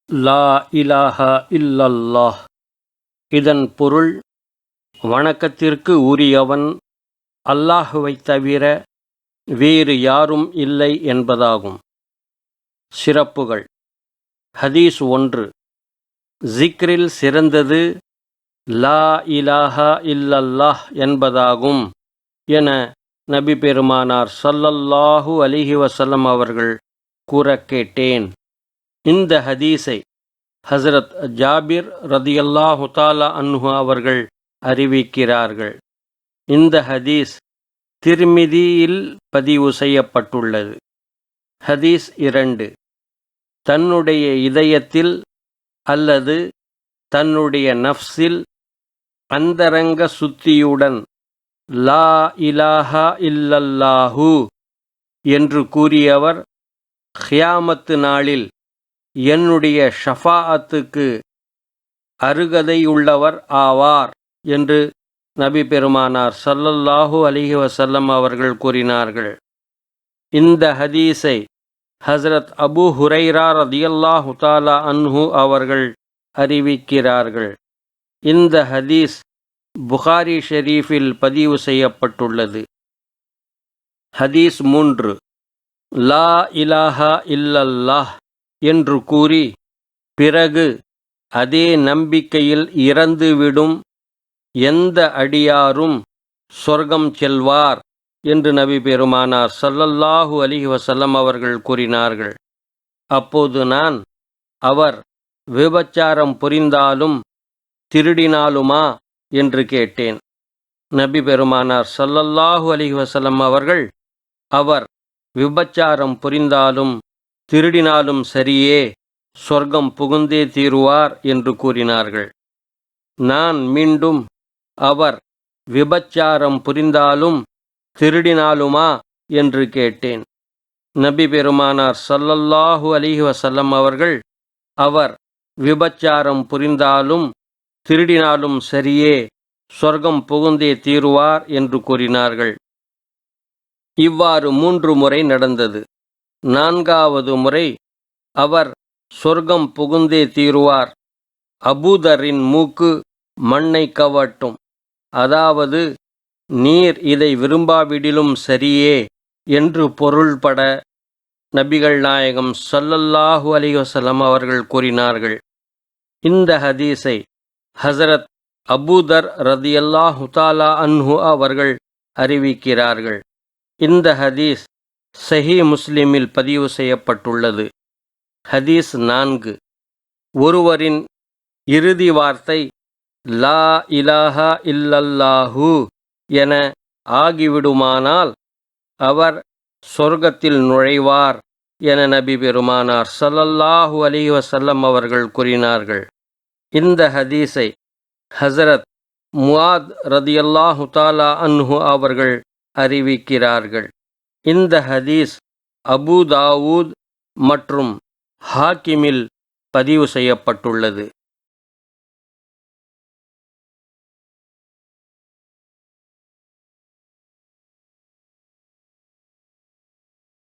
லா இலாஹா இல்லல்லாஹ். இதன் பொருள், வணக்கத்திற்கு உரியவன் அல்லாஹுவைத் தவிர வேறு யாரும் இல்லை என்பதாகும். சிறப்புகள். ஹதீஸ் 1. ஜிக்ரில் சிறந்தது லா இலாஹா இல்லல்லாஹ் என்பதாகும் என நபி பெருமானார் ஸல்லல்லாஹு அலைஹி வஸல்லம் அவர்கள் கூறக் கேட்டேன். இந்த ஹதீஸை ஹஸரத் ஜாபிர் ரதியல்லாஹு தஆலா அன்ஹு அவர்கள் அறிவிக்கிறார்கள். இந்த ஹதீஸ் திர்மிதியில் பதிவு செய்யப்பட்டுள்ளது. ஹதீஸ் 2. தன்னுடைய இதயத்தில் அல்லது தன்னுடைய நஃப்ஸில் அந்தரங்க சுத்தியுடன் லா இலாஹா இல்லல்லாஹு என்று கூறியவர் கியாமத்து நாளில் என்னுடைய ஷஃபாஅத்துக்கு அருகதையுள்ளவர் ஆவார் என்று நபி பெருமானார் ஸல்லல்லாஹு அலைஹி வஸல்லம் அவர்கள் கூறினார்கள். இந்த ஹதீஸை ஹஸரத் அபூ ஹுரைரா ரதியல்லாஹு தஆலா அன்ஹு அவர்கள் அறிவிக்கிறார்கள். இந்த ஹதீஸ் புகாரி ஷெரீஃபில் பதிவு செய்யப்பட்டுள்ளது. ஹதீஸ் 3. லா இலாஹா இல்லல்லாஹ் என்று கூறி பிறகு அதே நம்பிக்கையில் இறந்துவிடும் எந்த அடியாரும் சொர்க்கம் செல்வார் என்று நபி பெருமானார் ஸல்லல்லாஹு அலைஹி வஸல்லம் அவர்கள் கூறினார்கள். அப்போது நான், அவர் விபச்சாரம் புரிந்தாலும் திருடினாலுமா என்று கேட்டேன். நபி பெருமானார் ஸல்லல்லாஹு அலைஹி வஸல்லம் அவர்கள், அவர் விபச்சாரம் புரிந்தாலும் திருடினாலும் சரியே, சொர்க்கம் புகுந்தே தீருவார் என்று கூறினார்கள். நான் மீண்டும், அவர் விபச்சாரம் புரிந்தாலும் திருடினாலுமா என்று கேட்டேன். நபி பெருமானார் ஸல்லல்லாஹு அலைஹி வஸல்லம் அவர்கள், அவர் விபச்சாரம் புரிந்தாலும் திருடினாலும் சரியே, சொர்க்கம் புகுந்தே தீருவார் என்று கூறினார்கள். இவ்வாறு 3 முறை நடந்தது. 4வது முறை, அவர் சொர்க்கம் புகுந்தே தீருவார், அபூதரின் மூக்கு மண்ணை கவட்டும், அதாவது நீர் இதை விரும்பாவிடிலும் சரியே என்று பொருள்பட நபிகள் நாயகம் ஸல்லல்லாஹு அலைஹி வஸல்லம் அவர்கள் கூறினார்கள். இந்த ஹதீஸை ஹஸரத் அபூதர் ரதியல்லாஹு தஆலா அன்ஹு அவர்கள் அறிவிக்கிறார்கள். இந்த ஹதீஸ் ஸஹீஹ் முஸ்லிமில் பதிவு செய்யப்பட்டுள்ளது. ஹதீஸ் 4. ஒருவரின் இறுதி வார்த்தை லா இலாஹா இல்லல்லாஹு என ஆகிவிடுமானால் அவர் சொர்க்கத்தில் நுழைவார் என நபி பெருமானார் ஸல்லல்லாஹு அலைஹி வஸல்லம் அவர்கள் கூறினார்கள். இந்த ஹதீஸை ஹஸரத் முஆத் ரதியல்லாஹு தஆலா அன்ஹு அவர்கள் அறிவிக்கிறார்கள். இந்த ஹதீஸ் அபூ தாவூத் மற்றும் ஹாக்கிமில் பதிவு செய்யப்பட்டுள்ளது.